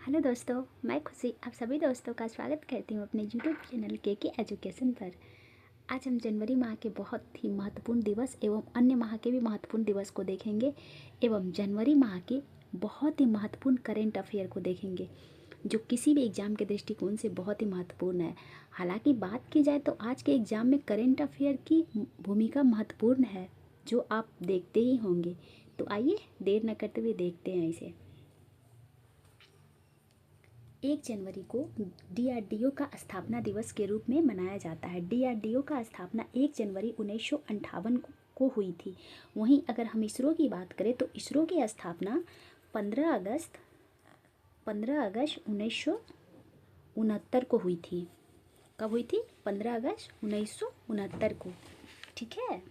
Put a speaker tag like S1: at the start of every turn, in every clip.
S1: Hello दोस्तों, मैं खुशी आप सभी दोस्तों का स्वागत करती हूँ अपने यूट्यूब चैनल के एजुकेशन पर। आज हम जनवरी माह के बहुत ही महत्वपूर्ण दिवस एवं अन्य माह के भी महत्वपूर्ण दिवस को देखेंगे एवं जनवरी माह के बहुत ही महत्वपूर्ण करेंट अफेयर को देखेंगे जो किसी भी एग्ज़ाम के दृष्टिकोण से बहुत ही महत्वपूर्ण है। हालांकि बात की जाए तो आज के एग्ज़ाम में करेंट अफेयर की भूमिका महत्वपूर्ण है जो आप देखते ही होंगे। तो आइए देर न करते हुए देखते हैं इसे। 1 जनवरी को डीआरडीओ का स्थापना दिवस के रूप में मनाया जाता है। डीआरडीओ का स्थापना 1 जनवरी 1958 को हुई थी। वहीं अगर हम इसरो की बात करें तो इसरो की स्थापना 15 अगस्त 1969 को हुई थी। कब हुई थी? 15 अगस्त 1969 को। ठीक है।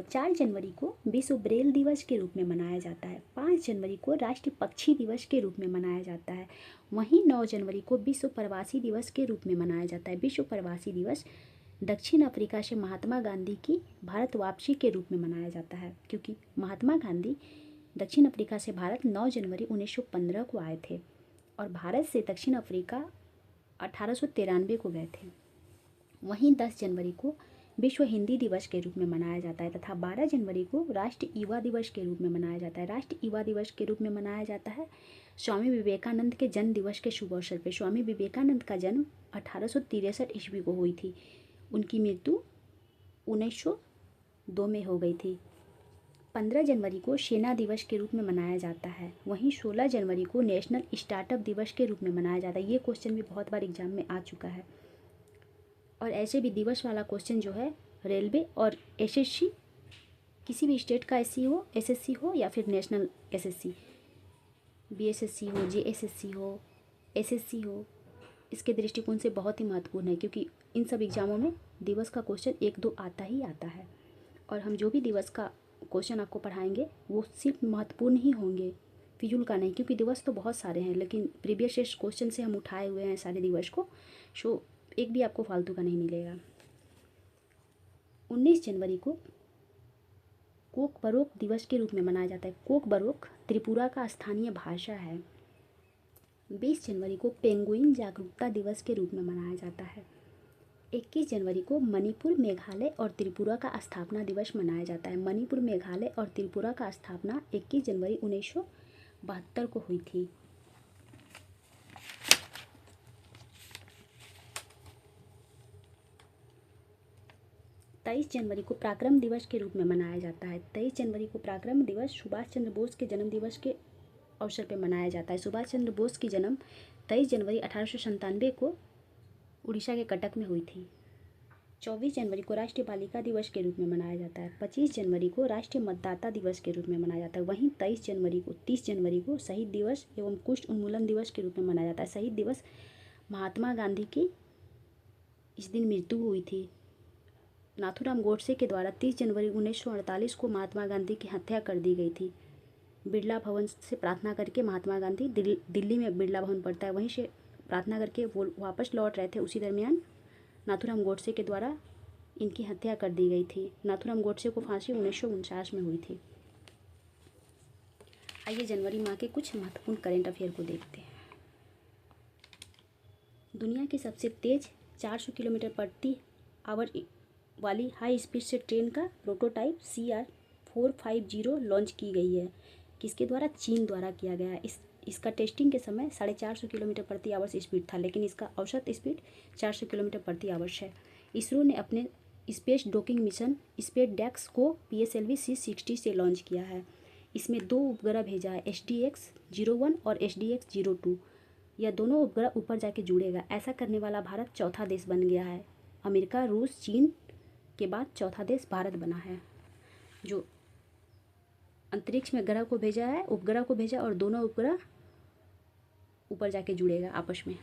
S1: 4 जनवरी को विश्व ब्रेल दिवस के रूप में मनाया जाता है। 5 जनवरी को राष्ट्रीय पक्षी दिवस के रूप में मनाया जाता है। वहीं 9 जनवरी को विश्व प्रवासी दिवस के रूप में मनाया जाता है। विश्व प्रवासी दिवस दक्षिण अफ्रीका से महात्मा गांधी की भारत वापसी के रूप में मनाया जाता है, क्योंकि महात्मा गांधी दक्षिण अफ्रीका से भारत 9 जनवरी 1915 को आए थे और भारत से दक्षिण अफ्रीका 1893 को गए थे। वहीं 10 जनवरी को विश्व हिंदी दिवस के रूप में मनाया जाता है तथा 12 जनवरी को राष्ट्रीय युवा दिवस के रूप में मनाया जाता है। राष्ट्रीय युवा दिवस के रूप में मनाया जाता है स्वामी विवेकानंद के जन्म दिवस के शुभ अवसर पर। स्वामी विवेकानंद का जन्म 1863 ईस्वी को हुई थी। उनकी मृत्यु 1902 में हो गई थी। 15 जनवरी को सेना दिवस के रूप में मनाया जाता है। वहीं 16 जनवरी को नेशनल स्टार्टअप दिवस के रूप में मनाया जाता है। ये क्वेश्चन भी बहुत बार एग्जाम में आ चुका है। और ऐसे भी दिवस वाला क्वेश्चन जो है रेलवे और एसएससी, किसी भी स्टेट का एसएससी हो या फिर नेशनल एसएससी, बीएसएससी हो, जेएसएससी हो, एसएससी हो, इसके दृष्टिकोण से बहुत ही महत्वपूर्ण है, क्योंकि इन सब एग्जामों में दिवस का क्वेश्चन 1-2 आता ही आता है। और हम जो भी दिवस का क्वेश्चन आपको पढ़ाएंगे वो सिर्फ महत्वपूर्ण ही होंगे, फिजूल का नहीं, क्योंकि दिवस तो बहुत सारे हैं लेकिन प्रीवियस क्वेश्चन से हम उठाए हुए हैं सारे दिवस को, सो एक भी आपको फालतू का नहीं मिलेगा। 19 जनवरी को कोक बरोक दिवस के रूप में मनाया जाता है। कोक बरोक त्रिपुरा का स्थानीय भाषा है। 20 जनवरी को पेंगुइन जागरूकता दिवस के रूप में मनाया जाता है। 21 जनवरी को मणिपुर, मेघालय और त्रिपुरा का स्थापना दिवस मनाया जाता है। मणिपुर, मेघालय और त्रिपुरा का स्थापना 21 जनवरी 1972 को हुई थी। 23 जनवरी को पराक्रम दिवस के रूप में मनाया जाता है। 23 जनवरी को पराक्रम दिवस सुभाष चंद्र बोस के जन्म दिवस के अवसर पर मनाया जाता है। सुभाष चंद्र बोस की जन्म 23 जनवरी 1897 को उड़ीसा के कटक में हुई थी। 24 जनवरी को राष्ट्रीय बालिका दिवस के रूप में मनाया जाता है। 25 जनवरी को राष्ट्रीय मतदाता दिवस के रूप में मनाया जाता है। वहीं 30 जनवरी को शहीद दिवस एवं कुष्ठ उन्मूलन दिवस के रूप में मनाया जाता है। शहीद दिवस महात्मा गांधी की इस दिन मृत्यु हुई थी। नाथूराम गोडसे के द्वारा 30 जनवरी 1948 को महात्मा गांधी की हत्या कर दी गई थी। बिरला भवन से प्रार्थना करके महात्मा गांधी दिल्ली में बिरला भवन पड़ता है, वहीं से प्रार्थना करके वो वापस लौट रहे थे। उसी दरमियान नाथूराम गोडसे के द्वारा इनकी हत्या कर दी गई थी। नाथूराम गोडसे को फांसी 1949 में हुई थी। आइए जनवरी माह के कुछ महत्वपूर्ण करेंट अफेयर को देखते हैं। दुनिया की सबसे तेज 400 किलोमीटर प्रति आवर वाली हाई स्पीड से ट्रेन का प्रोटोटाइप CR450 लॉन्च की गई है। किसके द्वारा? चीन द्वारा किया गया है। इसका टेस्टिंग के समय 450 किलोमीटर प्रति आवर से स्पीड था, लेकिन इसका औसत स्पीड 400 किलोमीटर प्रति आवर है। इसरो ने अपने स्पेस डॉकिंग मिशन SpaceX को PSLV C60 से लॉन्च किया है। इसमें 2 उपग्रह भेजा है, SDX-01 और SDX-02। यह दोनों उपग्रह ऊपर जाके जुड़ेगा। ऐसा करने वाला भारत चौथा देश बन गया है। अमेरिका, रूस, चीन के बाद चौथा देश भारत बना है जो अंतरिक्ष में ग्रह को भेजा है, उपग्रह को भेजा, और दोनों उपग्रह ऊपर जाके जुड़ेगा आपस में।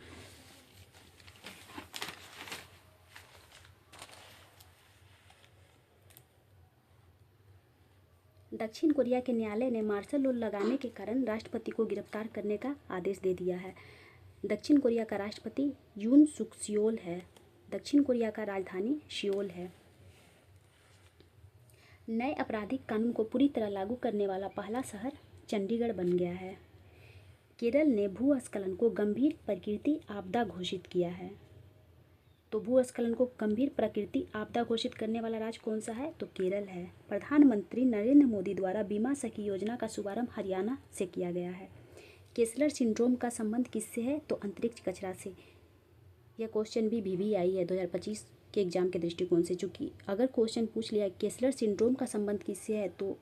S1: दक्षिण कोरिया के न्यायालय ने मार्शल लॉ लगाने के कारण राष्ट्रपति को गिरफ्तार करने का आदेश दे दिया है। दक्षिण कोरिया का राष्ट्रपति यून सुक सियोल है। दक्षिण कोरिया का राजधानी सियोल है। नए आपराधिक कानून को पूरी तरह लागू करने वाला पहला शहर चंडीगढ़ बन गया है। केरल ने भूस्खलन को गंभीर प्रकृति आपदा घोषित किया है। तो भूस्खलन को गंभीर प्रकृति आपदा घोषित करने वाला राज्य कौन सा है? तो केरल है। प्रधानमंत्री नरेंद्र मोदी द्वारा बीमा सखी योजना का शुभारंभ हरियाणा से किया गया है। केसलर सिंड्रोम का संबंध किससे है? तो अंतरिक्ष कचरा से। यह क्वेश्चन भी आई है 2025 के एग्जाम के दृष्टिकोण से। चूँकि अगर क्वेश्चन पूछ लिया केसलर सिंड्रोम का संबंध किससे है तो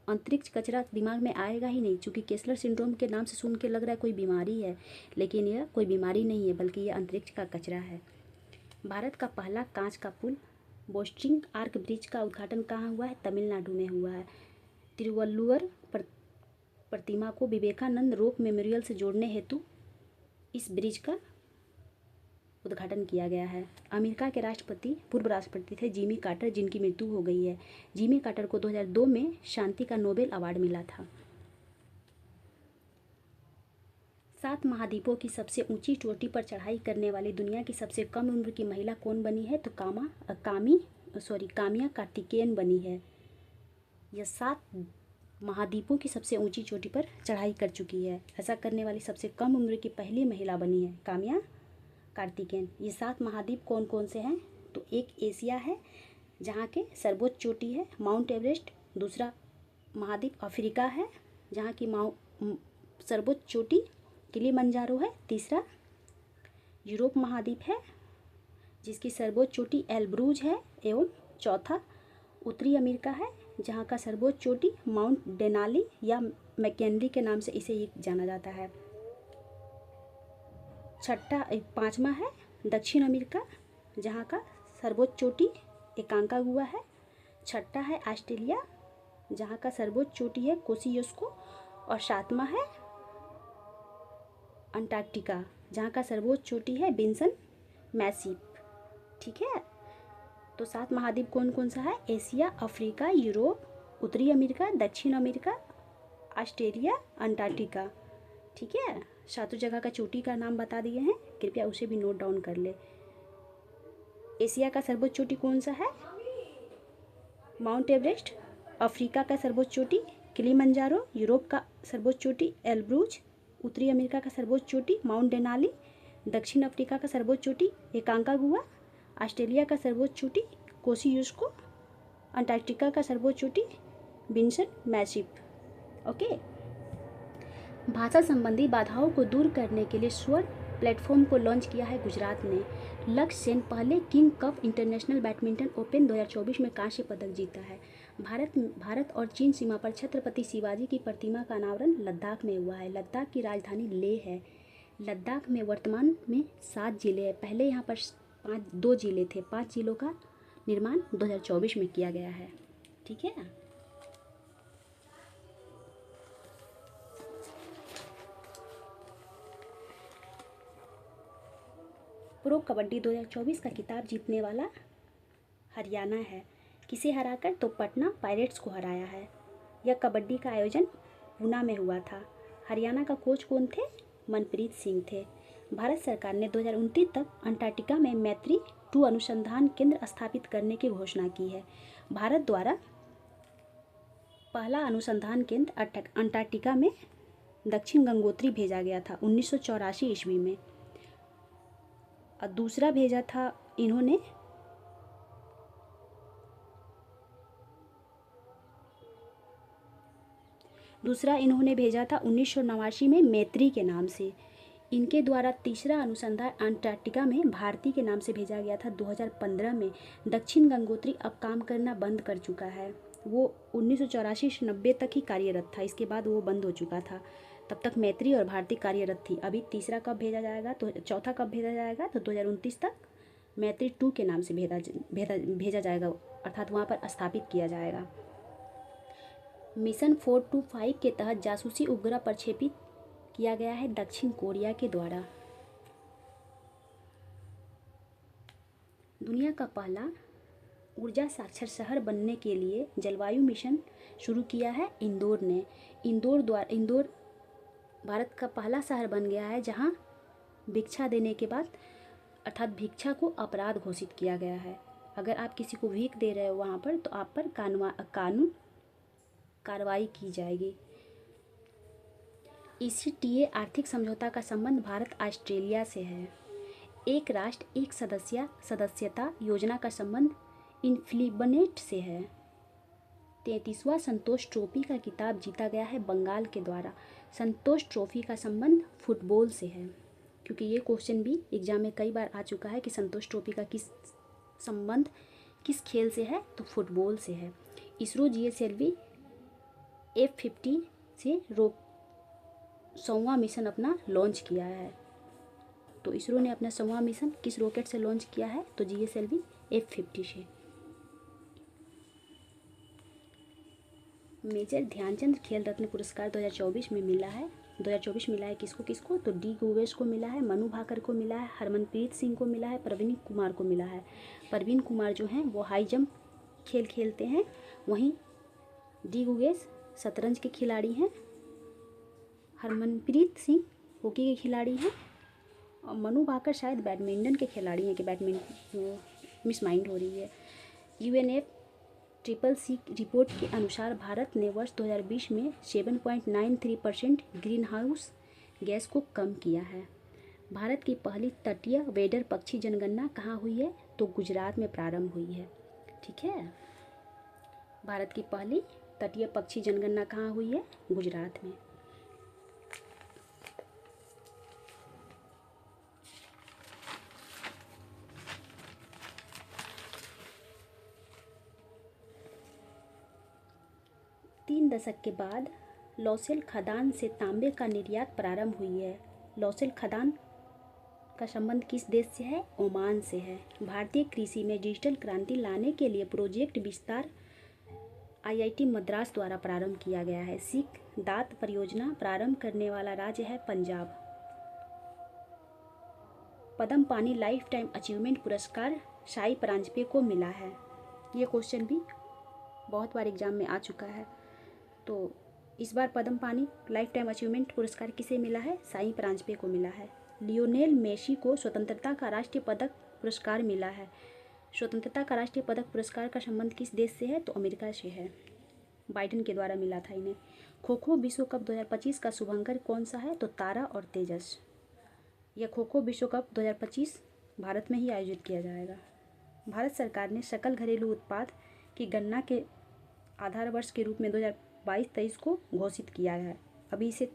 S1: अंतरिक्ष कचरा दिमाग में आएगा ही नहीं, क्योंकि केसलर सिंड्रोम के नाम से सुन के लग रहा है कोई बीमारी है, लेकिन यह कोई बीमारी नहीं है बल्कि यह अंतरिक्ष का कचरा है। भारत का पहला कांच का पुल बोस्टिंग आर्क ब्रिज का उद्घाटन कहाँ हुआ है? तमिलनाडु में हुआ है। तिरुवल्लुवर प्रतिमा को विवेकानंद रॉक मेमोरियल से जोड़ने हेतु इस ब्रिज का उद्घाटन किया गया है। अमेरिका के पूर्व राष्ट्रपति थे जिमी कार्टर, जिनकी मृत्यु हो गई है। जिमी कार्टर को 2002 में शांति का नोबेल अवार्ड मिला था। 7 महाद्वीपों की सबसे ऊंची चोटी पर चढ़ाई करने वाली दुनिया की सबसे कम उम्र की महिला कौन बनी है? तो कामिया कार्तिकेयन बनी है। यह 7 महाद्वीपों की सबसे ऊंची चोटी पर चढ़ाई कर चुकी है। ऐसा करने वाली सबसे कम उम्र की पहली महिला बनी है कामिया कार्तिकेयन। ये 7 महाद्वीप कौन कौन से हैं? तो एक एशिया है जहाँ के सर्वोच्च चोटी है माउंट एवरेस्ट। दूसरा महाद्वीप अफ्रीका है जहाँ की सर्वोच्च चोटी किलिमंजारो है। तीसरा यूरोप महाद्वीप है जिसकी सर्वोच्च चोटी एल्ब्रूज है। एवं चौथा उत्तरी अमेरिका है जहाँ का सर्वोच्च चोटी माउंट डेनाली या मैकेंली के नाम से इसे जाना जाता है। पाँचवा है दक्षिण अमेरिका जहाँ का सर्वोच्च चोटी एकांकागुआ है। छठा है ऑस्ट्रेलिया जहाँ का सर्वोच्च चोटी है कोसियुस्को। और 7वां है अंटार्कटिका जहाँ का सर्वोच्च चोटी है विंसन मैसिप। ठीक है, तो 7 महाद्वीप कौन कौन सा है? एशिया, अफ्रीका, यूरोप, उत्तरी अमेरिका, दक्षिण अमेरिका, ऑस्ट्रेलिया, अंटार्कटिका। ठीक है, 7 जगह का चोटी का नाम बता दिए हैं, कृपया उसे भी नोट डाउन कर ले। एशिया का सर्वोच्च चोटी कौन सा है? Mount Everest. अफ्रीका का सर्वोच्च चोटी किलिमंजारो। यूरोप का सर्वोच्च चोटी एल्ब्रूज। उत्तरी अमेरिका का सर्वोच्च चोटी माउंट डेनाली। दक्षिण अफ्रीका का सर्वोच्च चोटी एकांकागुआ। ऑस्ट्रेलिया का सर्वोच्च चोटी कोसियुस्को। अंटार्कटिका का सर्वोच्च चोटी विंसन मैसिप। ओके। भाषा संबंधी बाधाओं को दूर करने के लिए स्वर प्लेटफॉर्म को लॉन्च किया है गुजरात ने। लक्ष्य सेन पहले king cup international badminton open 2024 में कांस्य पदक जीता है। भारत और चीन सीमा पर छत्रपति शिवाजी की प्रतिमा का अनावरण लद्दाख में हुआ है। लद्दाख की राजधानी लेह है। लद्दाख में वर्तमान में 7 जिले हैं। पहले यहाँ पर 2 जिले थे। 5 जिलों का निर्माण 2024 में किया गया है। ठीक है। प्रो कबड्डी 2024 का खिताब जीतने वाला हरियाणा है। किसे हराकर? तो पटना पायरेट्स को हराया है। यह कबड्डी का आयोजन पूना में हुआ था। हरियाणा का कोच कौन थे? मनप्रीत सिंह थे। भारत सरकार ने 2029 तक अंटार्कटिका में मैत्री 2 अनुसंधान केंद्र स्थापित करने की घोषणा की है। भारत द्वारा पहला अनुसंधान केंद्र अंटार्कटिका में दक्षिण गंगोत्री भेजा गया था 1984 ईस्वी में। और दूसरा भेजा था इन्होंने भेजा था 1989 में मैत्री के नाम से। इनके द्वारा तीसरा अनुसंधान अंटार्कटिका में भारती के नाम से भेजा गया था 2015 में। दक्षिण गंगोत्री अब काम करना बंद कर चुका है। वो 1984 से 90 तक ही कार्यरत था, इसके बाद वो बंद हो चुका था। तब तक मैत्री और भारती कार्यरत थी। अभी तीसरा कब भेजा जाएगा तो चौथा कब भेजा जाएगा तो 2029 तक मैत्री 2 के नाम से भेजा जाएगा, अर्थात वहाँ पर स्थापित किया जाएगा। मिशन 425 के तहत जासूसी उपग्रह प्रक्षेपित किया गया है दक्षिण कोरिया के द्वारा। दुनिया का पहला ऊर्जा साक्षर शहर बनने के लिए जलवायु मिशन शुरू किया है इंदौर ने। इंदौर भारत का पहला शहर बन गया है जहां भिक्षा देने के बाद, अर्थात भिक्षा को अपराध घोषित किया गया है। अगर आप किसी को भीख दे रहे हो वहाँ पर तो आप पर कानून कार्रवाई की जाएगी। ECTA आर्थिक समझौता का संबंध भारत ऑस्ट्रेलिया से है। एक राष्ट्र एक सदस्यता योजना का संबंध इन्फ्लिबनेट से है। 33वां संतोष ट्रॉफी का खिताब जीता गया है बंगाल के द्वारा। संतोष ट्रॉफी का संबंध फुटबॉल से है, क्योंकि ये क्वेश्चन भी एग्जाम में कई बार आ चुका है कि संतोष ट्रॉफी का संबंध किस खेल से है, तो फुटबॉल से है। इसरो GSLV F50 से 100वां मिशन अपना लॉन्च किया है। तो इसरो ने अपना 100वां मिशन किस रॉकेट से लॉन्च किया है, तो GSLV F50 से। मेजर ध्यानचंद खेल रत्न पुरस्कार 2024 में मिला है। 2024 मिला है किसको किसको, तो डी गुगेश को मिला है, मनु भाकर को मिला है, हरमनप्रीत सिंह को मिला है, प्रवीण कुमार को मिला है। प्रवीण कुमार जो हैं वो हाई जंप खेल खेलते हैं, वहीं डी गुगेश शतरंज के खिलाड़ी हैं, हरमनप्रीत सिंह हॉकी के खिलाड़ी हैं, और मनु भाकर शायद बैडमिंटन के खिलाड़ी हैं, कि बैडमिंटन मिस माइंड हो रही है। UNFCCC रिपोर्ट के अनुसार भारत ने वर्ष 2020 में 7.93% ग्रीन हाउस गैस को कम किया है। भारत की पहली तटीय वेडर पक्षी जनगणना कहाँ हुई है, तो गुजरात में प्रारंभ हुई है। ठीक है, भारत की पहली तटीय पक्षी जनगणना कहाँ हुई है, गुजरात में। तीन दशक के बाद लौसेल खदान से तांबे का निर्यात प्रारंभ हुई है। लौसेल खदान का संबंध किस देश से है, ओमान से है। भारतीय कृषि में डिजिटल क्रांति लाने के लिए प्रोजेक्ट विस्तार IIT मद्रास द्वारा प्रारंभ किया गया है। सिख दात परियोजना प्रारंभ करने वाला राज्य है पंजाब। पद्म पानी लाइफ टाइम अचीवमेंट पुरस्कार साई परांजपे को मिला है। ये क्वेश्चन भी बहुत बार एग्जाम में आ चुका है। तो इस बार पद्म पानी लाइफ टाइम अचीवमेंट पुरस्कार किसे मिला है, साई परांजपे को मिला है। लियोनेल मेसी को स्वतंत्रता का राष्ट्रीय पदक पुरस्कार मिला है। स्वतंत्रता का राष्ट्रीय पदक पुरस्कार का संबंध किस देश से है, तो अमेरिका से है। बाइडन के द्वारा मिला था इन्हें। खो खो विश्व कप 2025 का शुभांकर कौन सा है, तो तारा और तेजस। यह खो खो विश्व कप 2025 भारत में ही आयोजित किया जाएगा। भारत सरकार ने सकल घरेलू उत्पाद की गणना के आधार वर्ष के रूप में 2022-23 को घोषित किया है। अभी इसे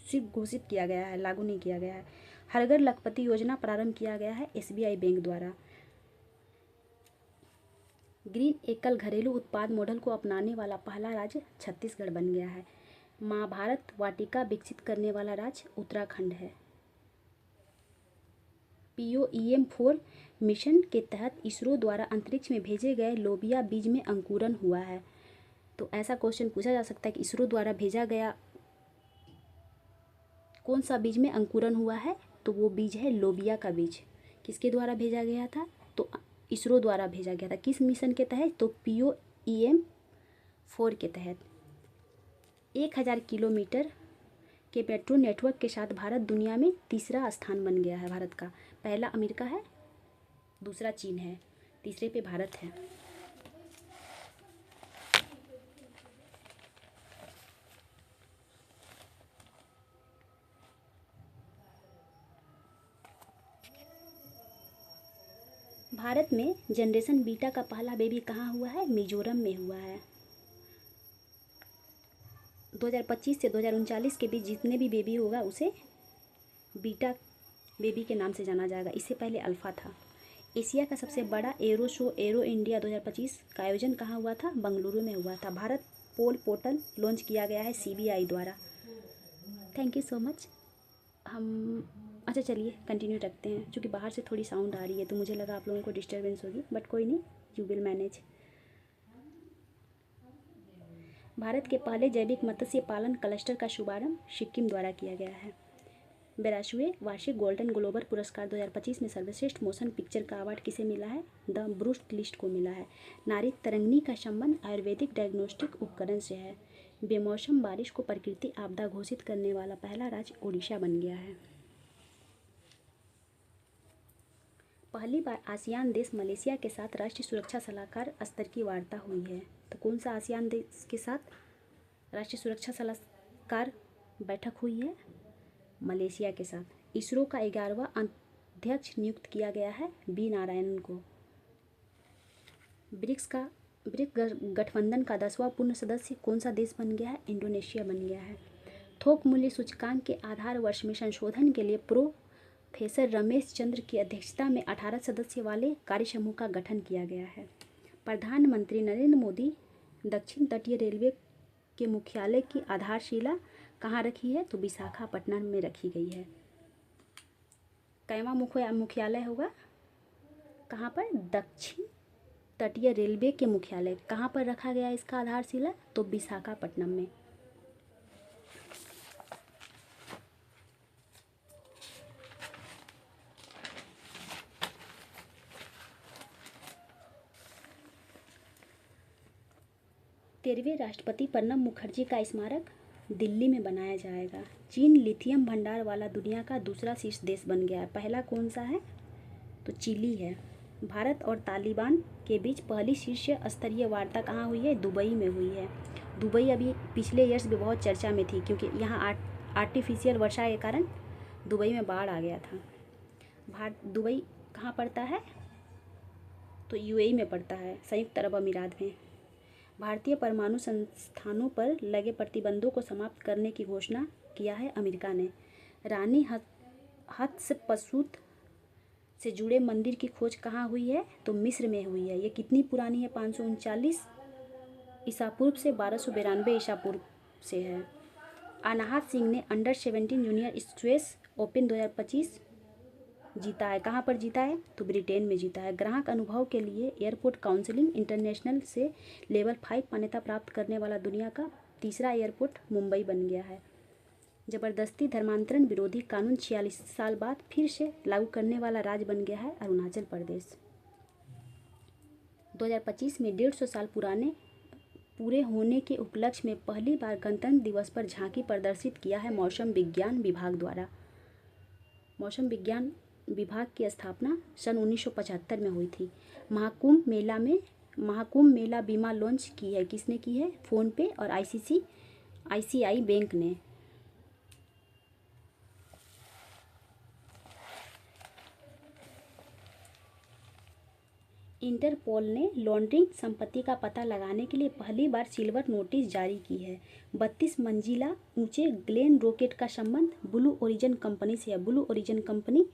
S1: सिर्फ घोषित किया गया है, लागू नहीं किया गया है। हर घर लखपति योजना प्रारंभ किया गया है SBI बैंक द्वारा। ग्रीन एकल घरेलू उत्पाद मॉडल को अपनाने वाला पहला राज्य छत्तीसगढ़ बन गया है। महाभारत वाटिका विकसित करने वाला राज्य उत्तराखंड है। POEM-4 मिशन के तहत इसरो द्वारा अंतरिक्ष में भेजे गए लोबिया बीज में अंकुरन हुआ है। तो ऐसा क्वेश्चन पूछा जा सकता है कि इसरो द्वारा भेजा गया कौन सा बीज में अंकुरन हुआ है, तो वो बीज है लोबिया का बीज। किसके द्वारा भेजा गया था, तो इसरो द्वारा भेजा गया था। किस मिशन के तहत, तो POEM-4 के तहत। 1000 किलोमीटर के मेट्रो नेटवर्क के साथ भारत दुनिया में तीसरा स्थान बन गया है। भारत का पहला अमेरिका है, दूसरा चीन है, तीसरे पे भारत है। भारत में जनरेशन बीटा का पहला बेबी कहाँ हुआ है, मिजोरम में हुआ है। 2025 से 2039 के बीच जितने भी बेबी होगा उसे बीटा बेबी के नाम से जाना जाएगा। इससे पहले अल्फ़ा था। एशिया का सबसे बड़ा एरो शो एरो इंडिया 2025 का आयोजन कहाँ हुआ था, बंगलुरु में हुआ था। भारत पोल पोर्टल लॉन्च किया गया है CBI द्वारा। Thank you so much. अच्छा चलिए कंटिन्यू रखते हैं, क्योंकि बाहर से थोड़ी साउंड आ रही है तो मुझे लगा आप लोगों को डिस्टर्बेंस होगी, बट कोई नहीं, यू विल मैनेज। भारत के पहले जैविक मत्स्य पालन क्लस्टर का शुभारंभ सिक्किम द्वारा किया गया है। 82वें वार्षिक गोल्डन ग्लोबर पुरस्कार 2025 में सर्वश्रेष्ठ मोशन पिक्चर का अवार्ड किसे मिला है, द ब्रूस लिस्ट को मिला है। नारी तरंगिणी का संबंध आयुर्वेदिक डायग्नोस्टिक उपकरण से है। बेमौसम बारिश को प्रकृति आपदा घोषित करने वाला पहला राज्य उड़ीसा बन गया है। पहली बार आसियान देश मलेशिया के साथ राष्ट्रीय सुरक्षा सलाहकार स्तर की वार्ता हुई है। तो कौन सा आसियान देश के साथ राष्ट्रीय सुरक्षा सलाहकार बैठक हुई है मलेशिया के साथ। इसरो का 11वां अध्यक्ष नियुक्त किया गया है बी नारायणन को। ब्रिक्स गठबंधन का 10वां पूर्ण सदस्य कौन सा देश बन गया है? इंडोनेशिया बन गया है। थोक मूल्य सूचकांक के आधार वर्ष में संशोधन के लिए प्रोफेसर रमेश चंद्र की अध्यक्षता में 18 सदस्य वाले कार्यसमूह का गठन किया गया है। प्रधानमंत्री नरेंद्र मोदी दक्षिण तटीय रेलवे के मुख्यालय की आधारशिला कहाँ रखी है? तो विशाखापट्टनम में रखी गई है। कैवा मुख्यालय होगा? कहाँ पर? दक्षिण तटीय रेलवे के मुख्यालय कहाँ पर रखा गया इसका आधारशिला? तो विशाखापट्टनम में। तेरहवें राष्ट्रपति प्रणब मुखर्जी का स्मारक दिल्ली में बनाया जाएगा। चीन लिथियम भंडार वाला दुनिया का दूसरा शीर्ष देश बन गया है। पहला कौन सा है? तो चिली है। भारत और तालिबान के बीच पहली शीर्ष स्तरीय वार्ता कहाँ हुई है? दुबई में हुई है। दुबई अभी पिछले ईयर्स भी बहुत चर्चा में थी क्योंकि यहाँ आर्टिफिशियल वर्षा के कारण दुबई में बाढ़ आ गया था। दुबई कहाँ पड़ता है? तो यूएई में पड़ता है, संयुक्त अरब अमीरात में। भारतीय परमाणु संस्थानों पर लगे प्रतिबंधों को समाप्त करने की घोषणा किया है अमेरिका ने। रानी हत्शपसूत से जुड़े मंदिर की खोज कहाँ हुई है? तो मिस्र में हुई है। ये कितनी पुरानी है? 539 ईसा पूर्व से 1292 ईसा पूर्व से है। अनाहत सिंह ने अंडर-17 जूनियर स्क्वैश ओपन 2025 जीता है। कहाँ पर जीता है? तो ब्रिटेन में जीता है। ग्राहक अनुभव के लिए एयरपोर्ट काउंसिल इंटरनेशनल से लेवल 5 मान्यता प्राप्त करने वाला दुनिया का तीसरा एयरपोर्ट मुंबई बन गया है। जबरदस्ती धर्मांतरण विरोधी कानून 46 साल बाद फिर से लागू करने वाला राज्य बन गया है अरुणाचल प्रदेश। 2025 में 150 साल पूरे होने के उपलक्ष्य में पहली बार गणतंत्र दिवस पर झांकी प्रदर्शित किया है मौसम विज्ञान विभाग द्वारा। मौसम विज्ञान विभाग की स्थापना सन 1975 में हुई थी। महाकुंभ मेला बीमा लॉन्च की है। किसने की है? फ़ोनपे और आईसीआई बैंक ने। इंटरपोल ने लॉन्ड्रिंग संपत्ति का पता लगाने के लिए पहली बार सिल्वर नोटिस जारी की है। 32 मंजिला ऊंचे ग्लेन रॉकेट का संबंध ब्लू ओरिजिन कंपनी से है। ब्लू ओरिजिन कंपनी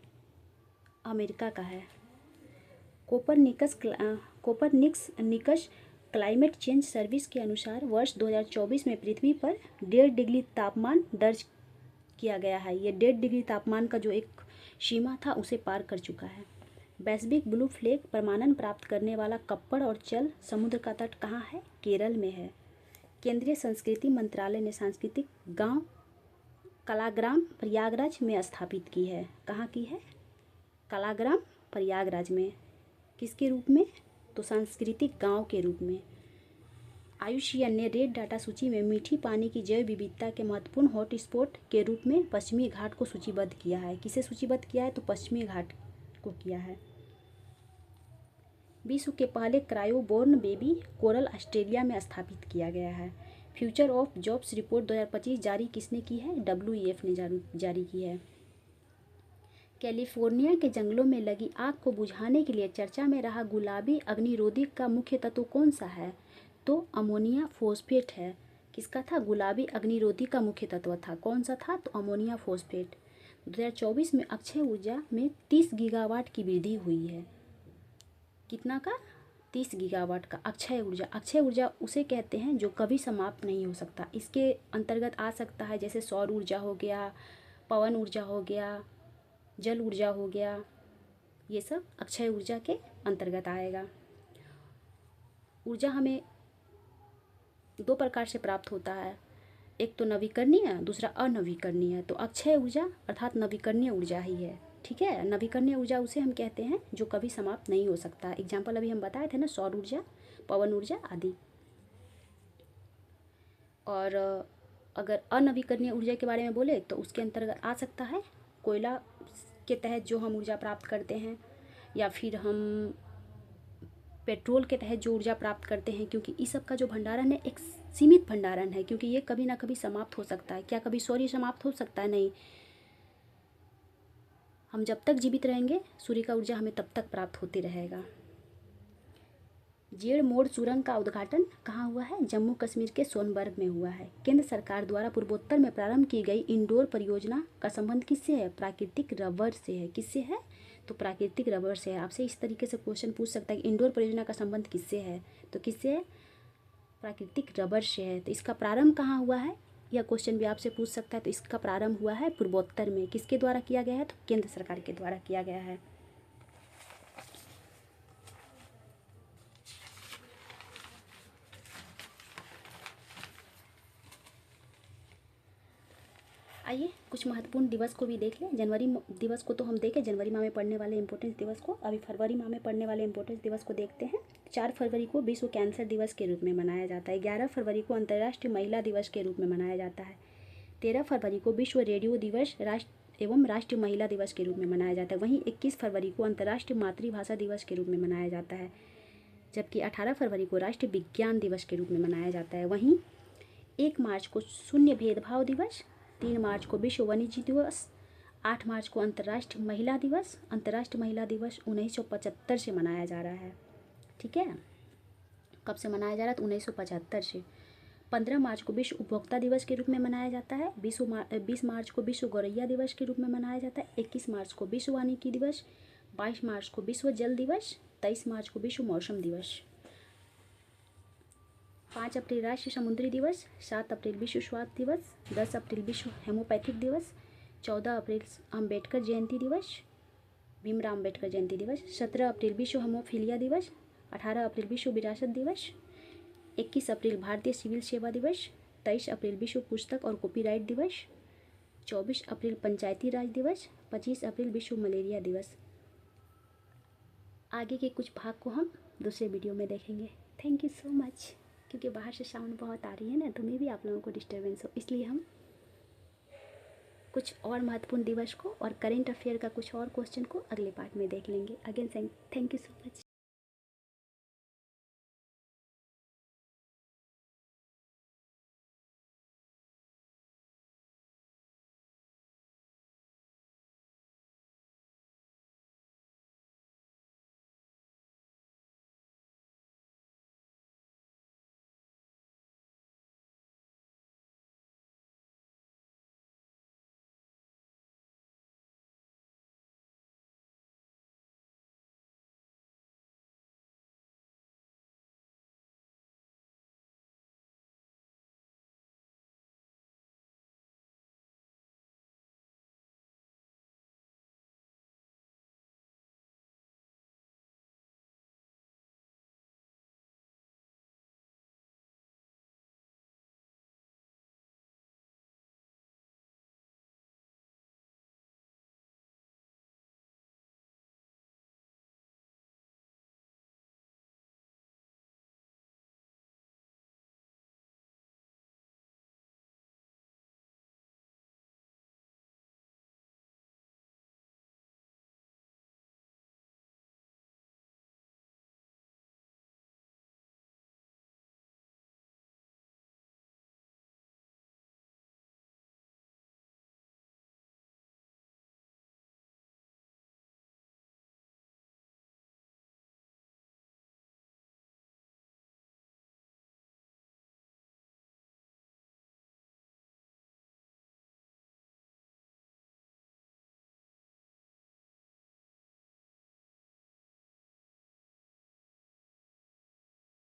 S1: अमेरिका का है। कोपरनिकस क्लाइमेट चेंज सर्विस के अनुसार वर्ष 2024 में पृथ्वी पर 1.5 डिग्री तापमान दर्ज किया गया है। ये 1.5 डिग्री तापमान का जो एक सीमा था उसे पार कर चुका है। वैश्विक ब्लू फ्लैग प्रमाणन प्राप्त करने वाला कप्पड़ और चल समुद्र का तट कहाँ है? केरल में है। केंद्रीय संस्कृति मंत्रालय ने सांस्कृतिक गांव कलाग्राम प्रयागराज में स्थापित की है। कहाँ की है? कलाग्राम प्रयागराज में। किसके रूप में? तो सांस्कृतिक गांव के रूप में। आईयूसीएन ने रेड डाटा सूची में मीठी पानी की जैव विविधता के महत्वपूर्ण हॉटस्पॉट के रूप में पश्चिमी घाट को सूचीबद्ध किया है। किसे सूचीबद्ध किया है? तो पश्चिमी घाट को किया है। विश्व के पहले क्रायोबोर्न बेबी कोरल ऑस्ट्रेलिया में स्थापित किया गया है। फ्यूचर ऑफ जॉब्स रिपोर्ट 2025 जारी किसने की है? WEF ने जारी की है। कैलिफोर्निया के जंगलों में लगी आग को बुझाने के लिए चर्चा में रहा गुलाबी अग्निरोधी का मुख्य तत्व कौन सा है? तो अमोनिया फॉस्फेट है। किसका था? गुलाबी अग्निरोधी का मुख्य तत्व था। कौन सा था? तो अमोनिया फॉस्फेट। 2024 में अक्षय ऊर्जा में 30 गीगावाट की वृद्धि हुई है। कितना का? 30 गीगावाट का अक्षय ऊर्जा। अक्षय ऊर्जा उसे कहते हैं जो कभी समाप्त नहीं हो सकता। इसके अंतर्गत आ सकता है जैसे सौर ऊर्जा हो गया, पवन ऊर्जा हो गया, जल ऊर्जा हो गया, ये सब अक्षय ऊर्जा के अंतर्गत आएगा। ऊर्जा हमें 2 प्रकार से प्राप्त होता है, एक तो नवीकरणीय, दूसरा अनवीकरणीय। तो अक्षय ऊर्जा अर्थात नवीकरणीय ऊर्जा ही है। ठीक है, नवीकरणीय ऊर्जा उसे हम कहते हैं जो कभी समाप्त नहीं हो सकता। एग्जाम्पल अभी हम बताए थे ना, सौर ऊर्जा, पवन ऊर्जा आदि। और अगर अनवीकरणीय ऊर्जा के बारे में बोले तो उसके अंतर्गत आ सकता है कोयला के तहत जो हम ऊर्जा प्राप्त करते हैं, या फिर हम पेट्रोल के तहत जो ऊर्जा प्राप्त करते हैं, क्योंकि इस सब का जो भंडारण है एक सीमित भंडारण है, क्योंकि ये कभी ना कभी समाप्त हो सकता है। क्या कभी सूर्य समाप्त हो सकता है? नहीं। हम जब तक जीवित रहेंगे सूर्य का ऊर्जा हमें तब तक प्राप्त होती रहेगा। जेड मोड़ सुरंग का उद्घाटन कहाँ हुआ है? जम्मू कश्मीर के सोनबर्ग में हुआ है। केंद्र सरकार द्वारा पूर्वोत्तर में प्रारंभ की गई इंडोर परियोजना का संबंध किससे है? प्राकृतिक रबर से है। किससे है? तो प्राकृतिक रबर से है। आपसे इस तरीके से क्वेश्चन पूछ सकता है कि इंडोर परियोजना का संबंध किससे है, तो किससे है? प्राकृतिक रबर से है। तो इसका प्रारंभ कहाँ हुआ है, यह क्वेश्चन भी आपसे पूछ सकता है। तो इसका प्रारंभ हुआ है पूर्वोत्तर में। किसके द्वारा किया गया है? तो केंद्र सरकार के द्वारा किया गया है। आइए कुछ महत्वपूर्ण दिवस को भी देख लें। जनवरी दिवस को तो हम देखें, जनवरी माह में पड़ने वाले इंपॉर्टेंस दिवस को। अभी फरवरी माह में पड़ने वाले इंपॉर्टेंस दिवस को देखते हैं। 4 फरवरी को विश्व कैंसर दिवस के रूप में मनाया जाता है। 11 फरवरी को अंतर्राष्ट्रीय महिला दिवस के रूप में मनाया जाता है। 13 फरवरी को विश्व रेडियो दिवस एवं राष्ट्रीय महिला दिवस के रूप में मनाया जाता है। वहीं 21 फरवरी को अंतर्राष्ट्रीय मातृभाषा दिवस के रूप में मनाया जाता है, जबकि 18 फरवरी को राष्ट्रीय विज्ञान दिवस के रूप में मनाया जाता है। वहीं 1 मार्च को शून्य भेदभाव दिवस, 3 मार्च को विश्व वन्यजीव दिवस, 8 मार्च को अंतर्राष्ट्रीय महिला दिवस। अंतर्राष्ट्रीय महिला दिवस 1975 से मनाया जा रहा है। ठीक है, कब से मनाया जा रहा है? तो 1975 से। 15 मार्च को विश्व उपभोक्ता दिवस के रूप में मनाया जाता है। 20 मार्च को विश्व गौरैया दिवस के रूप में मनाया जाता है। 21 मार्च को विश्व वानिकी दिवस। 22 मार्च को विश्व जल दिवस। 23 मार्च को विश्व मौसम दिवस। 5 अप्रैल राष्ट्रीय समुद्री दिवस। 7 अप्रैल विश्व स्वास्थ्य दिवस। 10 अप्रैल विश्व होम्योपैथिक दिवस। 14 अप्रैल अम्बेडकर जयंती दिवस, भीमराव अम्बेडकर जयंती दिवस। 17 अप्रैल विश्व होमोफिलिया दिवस। 18 अप्रैल विश्व विरासत दिवस। 21 अप्रैल भारतीय सिविल सेवा दिवस। 23 अप्रैल विश्व पुस्तक और कॉपीराइट दिवस। 24 अप्रैल पंचायती राज दिवस। 25 अप्रैल विश्व मलेरिया दिवस। आगे के कुछ भाग को हम दूसरे वीडियो में देखेंगे। Thank you so much. क्योंकि बाहर से साउंड बहुत आ रही है ना, तो मैं भी आप लोगों को डिस्टर्बेंस हो, इसलिए हम कुछ और महत्वपूर्ण दिवस को और करेंट अफेयर का कुछ और क्वेश्चन को अगले पार्ट में देख लेंगे। Again thank you so much.